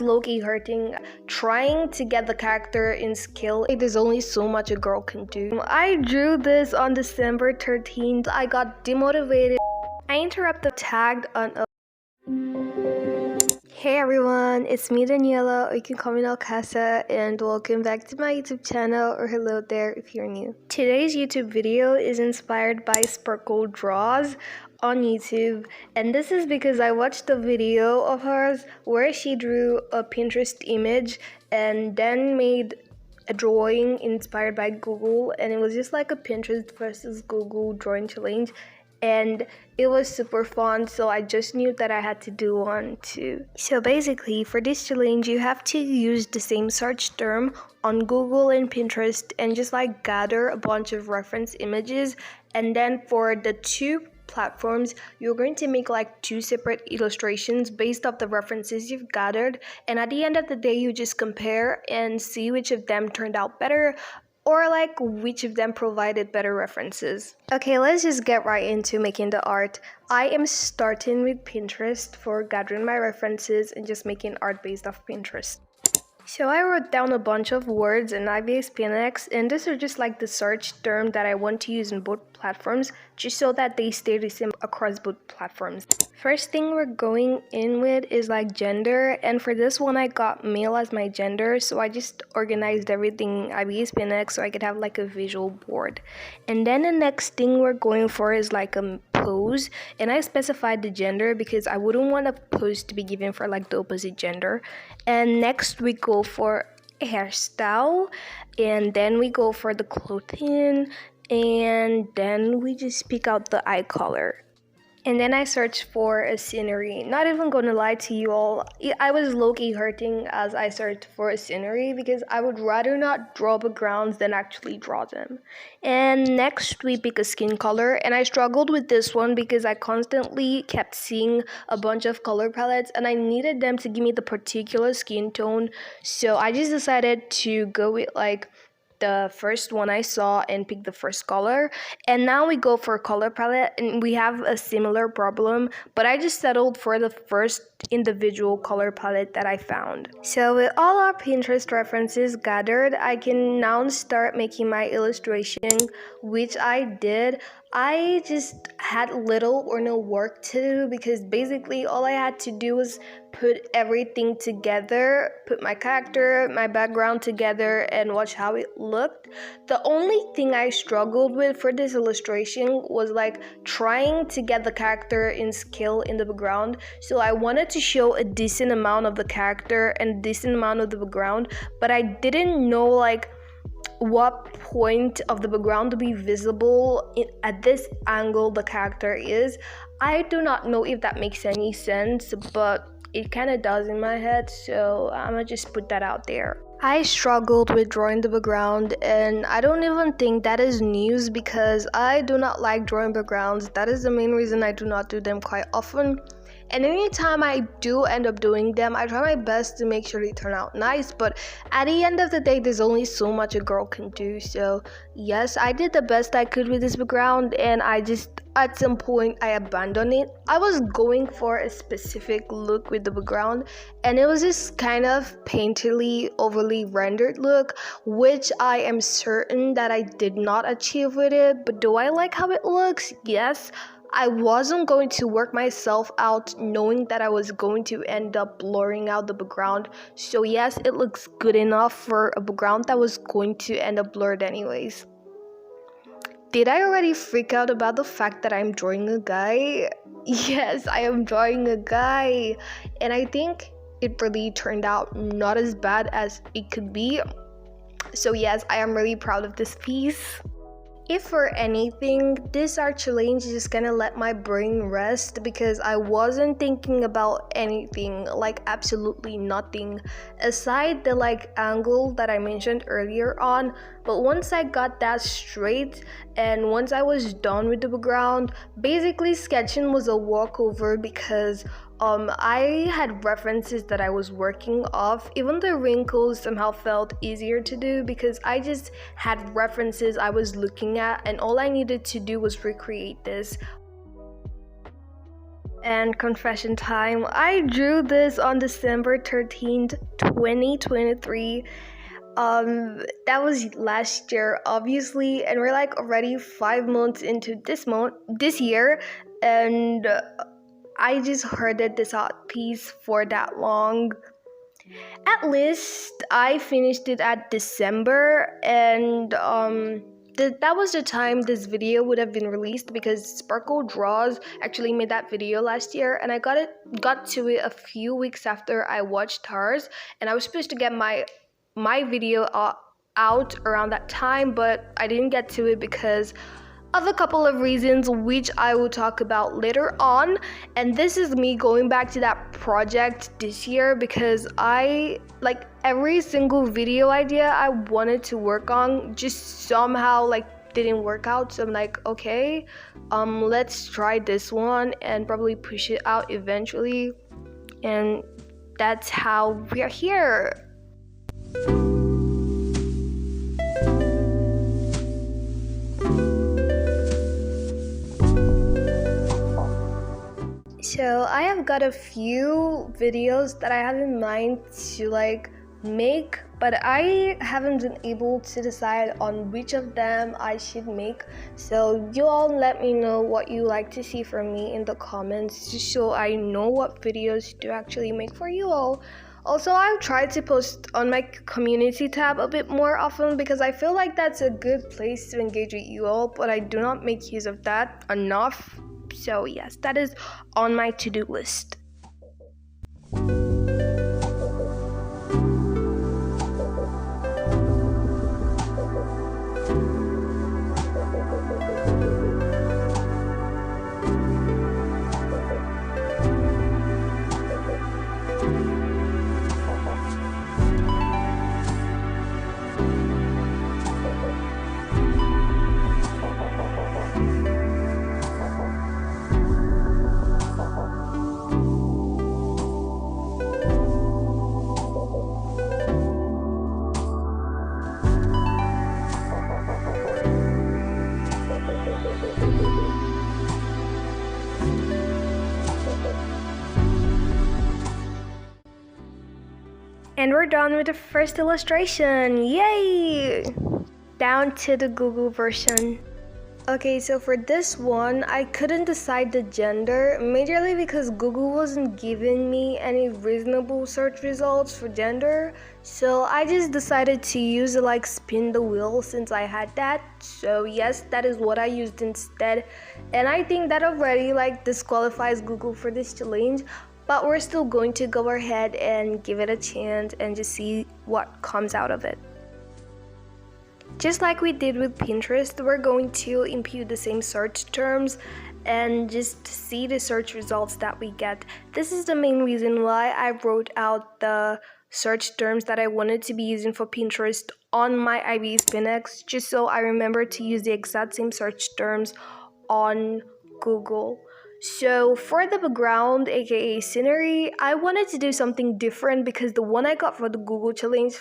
low-key hurting trying to get the character in skill. There's only so much a girl can do. I drew this on December 13th. I got demotivated. I interrupted tagged on a Hey everyone, it's me Daniela, or you can call me Alcasa, and welcome back to my YouTube channel, or hello there if you're new. Today's YouTube video is inspired by Sparkle Draws on YouTube, and this is because I watched a video of hers where she drew a Pinterest image and then made a drawing inspired by Google, and it was just like a Pinterest versus Google drawing challenge. And it was super fun, so I just knew that I had to do one too. So basically, for this challenge, you have to use the same search term on Google and Pinterest and just like gather a bunch of reference images. And then for the two platforms, you're going to make like two separate illustrations based off the references you've gathered. And at the end of the day, you just compare and see which of them turned out better, or like which of them provided better references. Okay, let's just get right into making the art. I am starting with Pinterest for gathering my references and just making art based off Pinterest. So I wrote down a bunch of words in IBS-PNX, and these are just like the search term that I want to use in both platforms, just so that they stay the same across both platforms. First thing we're going in with is like gender, and for this one I got male as my gender, so I just organized everything in IBS-PNX so I could have like a visual board. And then the next thing we're going for is like a pose, and I specified the gender because I wouldn't want a pose to be given for like the opposite gender. And next we go for a hairstyle, and then we go for the clothing, and then we just pick out the eye color. And then I searched for a scenery. Not even gonna lie to you all, I was low-key hurting as I searched for a scenery because I would rather not draw backgrounds than actually draw them. And next we pick a skin color, and I struggled with this one because I constantly kept seeing a bunch of color palettes and I needed them to give me the particular skin tone. So I just decided to go with like the first one I saw and pick the first color. And now we go for color palette, and we have a similar problem, but I just settled for the first individual color palette that I found. So with all our Pinterest references gathered, I can now start making my illustration, which I did. I just had little or no work to do because basically all I had to do was put everything together, put my character, my background together, and watch how it looked. The only thing I struggled with for this illustration was like trying to get the character in skill in the background. So I wanted to show a decent amount of the character and a decent amount of the background, but I didn't know like what point of the background to be visible at this angle the character is. I do not know if that makes any sense, but it kind of does in my head, so I'm gonna just put that out there. I struggled with drawing the background, and I don't even think that is news because I do not like drawing backgrounds. That is the main reason I do not do them quite often. And anytime I do end up doing them, I try my best to make sure they turn out nice, but at the end of the day, there's only so much a girl can do. So yes, I did the best I could with this background, and I just, at some point, I abandoned it. I was going for a specific look with the background, and it was this kind of painterly, overly rendered look, which I am certain that I did not achieve with it. But do I like how it looks? Yes. I wasn't going to work myself out knowing that I was going to end up blurring out the background. So yes, it looks good enough for a background that was going to end up blurred anyways. Did I already freak out about the fact that I'm drawing a guy? Yes, I am drawing a guy. And I think it really turned out not as bad as it could be. So yes, I am really proud of this piece. If for anything, this art challenge is just gonna let my brain rest because I wasn't thinking about anything, like absolutely nothing, aside the like angle that I mentioned earlier on. But once I got that straight and once I was done with the background, basically sketching was a walkover because I had references that I was working off. Even the wrinkles somehow felt easier to do because I just had references I was looking at, and all I needed to do was recreate this. And confession time, I drew this on December 13th, 2023. That was last year, obviously, and we're like already 5 months into this year, and I just heard it this art piece for that long. At least I finished it at December, and that was the time this video would have been released because Sparkle Draws actually made that video last year, and I got to it a few weeks after I watched hers, and I was supposed to get my video out around that time, but I didn't get to it because of a couple of reasons, which I will talk about later on. And this is me going back to that project this year because I like every single video idea I wanted to work on just somehow like didn't work out. So I'm like, okay, let's try this one and probably push it out eventually. And that's how we're here. So I have got a few videos that I have in mind to like make, but I haven't been able to decide on which of them I should make. So you all let me know what you like to see from me in the comments, just so I know what videos to actually make for you all. Also, I've tried to post on my community tab a bit more often because I feel like that's a good place to engage with you all, but I do not make use of that enough. So yes, that is on my to-do list. And we're done with the first illustration. Yay! Down to the Google version. Okay, so for this one, I couldn't decide the gender, majorly because Google wasn't giving me any reasonable search results for gender. So I just decided to use like spin the wheel since I had that. So yes, that is what I used instead. And I think that already like disqualifies Google for this challenge. But we're still going to go ahead and give it a chance and just see what comes out of it. Just like we did with Pinterest, we're going to input the same search terms and just see the search results that we get. This is the main reason why I wrote out the search terms that I wanted to be using for Pinterest on my IB SpinX, just so I remember to use the exact same search terms on Google. So for the background, aka scenery, I wanted to do something different because the one I got for the Google challenge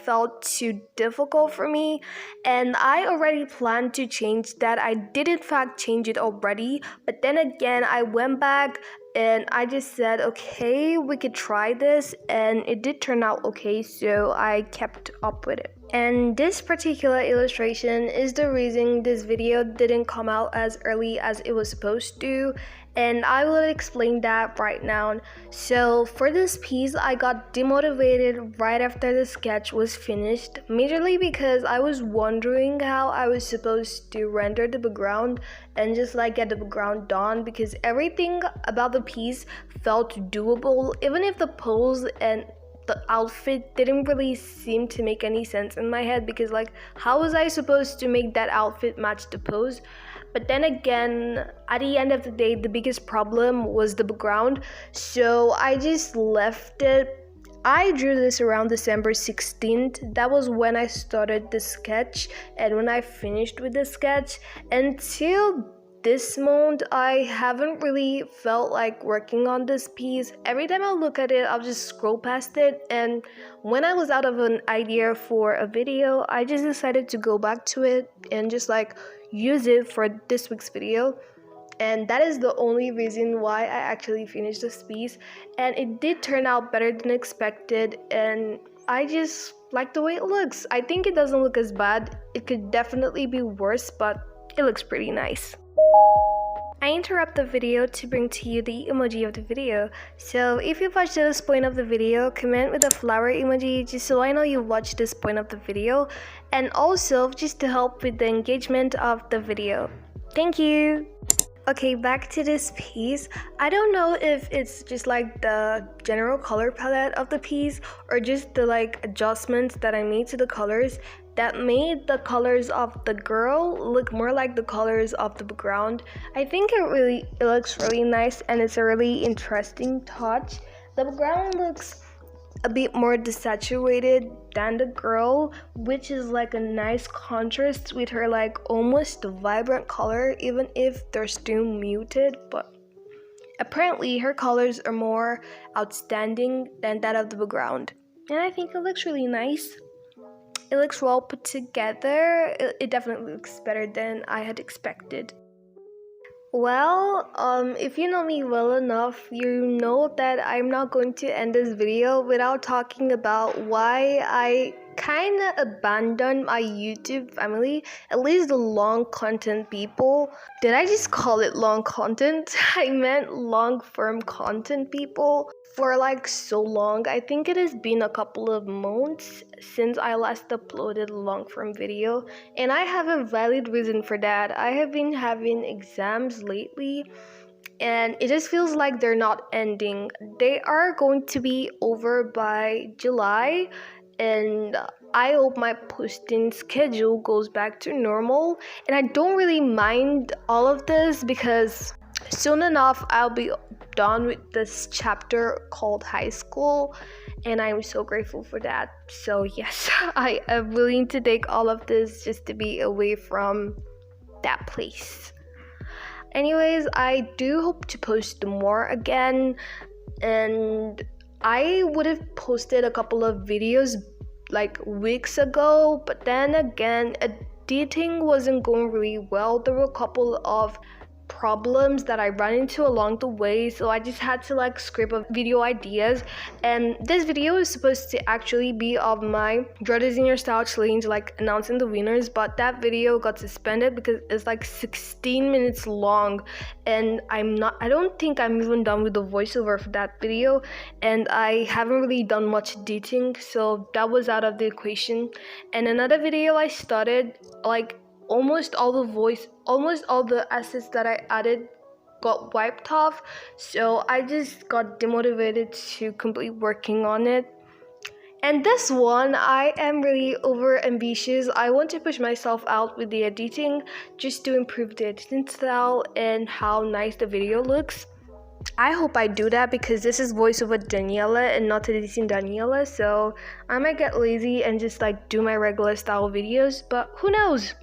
felt too difficult for me, and I already planned to change that. I did in fact change it already, but then again I went back and I just said, okay, we could try this, and it did turn out okay, so I kept up with it. And this particular illustration is the reason this video didn't come out as early as it was supposed to, and I will explain that right now. So for this piece, I got demotivated right after the sketch was finished, majorly because I was wondering how I was supposed to render the background and just like get the background done, because everything about the piece felt doable, even if the pose and the outfit didn't really seem to make any sense in my head, because like how was I supposed to make that outfit match the pose? But then again, at the end of the day, the biggest problem was the background, so I just left it. I drew this around December 16th. That was when I started the sketch and when I finished with the sketch. Until this month, I haven't really felt like working on this piece. Every time I look at it, I'll just scroll past it, and when I was out of an idea for a video, I just decided to go back to it and just like use it for this week's video. And that is the only reason why I actually finished this piece, and it did turn out better than expected, and I just like the way it looks. I think it doesn't look as bad. It could definitely be worse, but it looks pretty nice. I interrupt the video to bring to you the emoji of the video. So if you've watched this point of the video, comment with a flower emoji just so I know you watched this point of the video, and also just to help with the engagement of the video. Thank you! Okay, back to this piece. I don't know if it's just like the general color palette of the piece or just the like adjustments that I made to the colors that made the colors of the girl look more like the colors of the background. I think it looks really nice, and it's a really interesting touch. The background looks a bit more desaturated than the girl, which is like a nice contrast with her like almost vibrant color, even if they're still muted. But apparently her colors are more outstanding than that of the background, and I think it looks really nice. It looks well put together. It definitely looks better than I had expected. Well, if you know me well enough, you know that I'm not going to end this video without talking about why I kind of abandoned my YouTube family, at least the long content people. Did I just call it long content? I meant long form content people. For like so long, I think it has been a couple of months since I last uploaded a long form video, and I have a valid reason for that. I have been having exams lately, and it just feels like they're not ending. They are going to be over by July, and I hope my posting schedule goes back to normal. And I don't really mind all of this because soon enough I'll be done with this chapter called high school, and I'm so grateful for that. So yes, I am willing to take all of this just to be away from that place. Anyways, I do hope to post more again, and I would have posted a couple of videos like weeks ago, but then again, editing wasn't going really well. There were a couple of problems that I ran into along the way, so I just had to like scrape up video ideas. And this video is supposed to actually be of my Draw Disney Your Style challenge, like announcing the winners, but that video got suspended because it's like 16 minutes long, and I don't think I'm even done with the voiceover for that video, and I haven't really done much editing, so that was out of the equation. And another video I started, like almost all the assets that I added got wiped off, so I just got demotivated to complete working on it. And this one, I am really over ambitious. I want to push myself out with the editing just to improve the editing style and how nice the video looks. I hope I do that because this is voiceover Daniela and not editing Daniela, so I might get lazy and just like do my regular style videos, but who knows?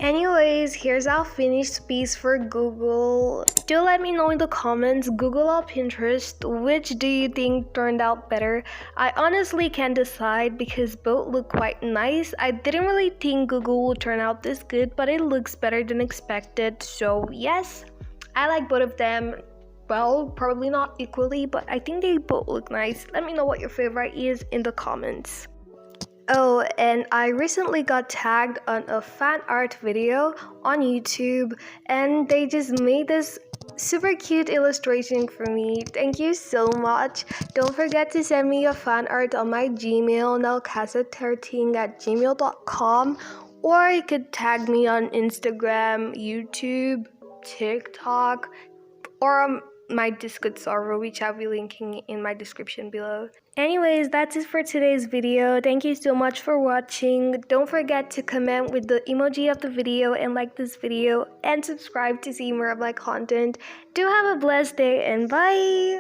Anyways, here's our finished piece for Google. Do let me know in the comments, Google or Pinterest, which do you think turned out better? I honestly can't decide because both look quite nice. I didn't really think Google would turn out this good, but it looks better than expected. So yes, I like both of them. Well, probably not equally, but I think they both look nice. Let me know what your favorite is in the comments. Oh, and I recently got tagged on a fan art video on YouTube, and they just made this super cute illustration for me. Thank you so much. Don't forget to send me your fan art on my Gmail, nalcasa13@gmail.com, or you could tag me on Instagram, YouTube, TikTok, or my Discord server, which I'll be linking in my description below. Anyways, that's it for today's video. Thank you so much for watching. Don't forget to comment with the emoji of the video and like this video and subscribe to see more of my content. Do have a blessed day and bye!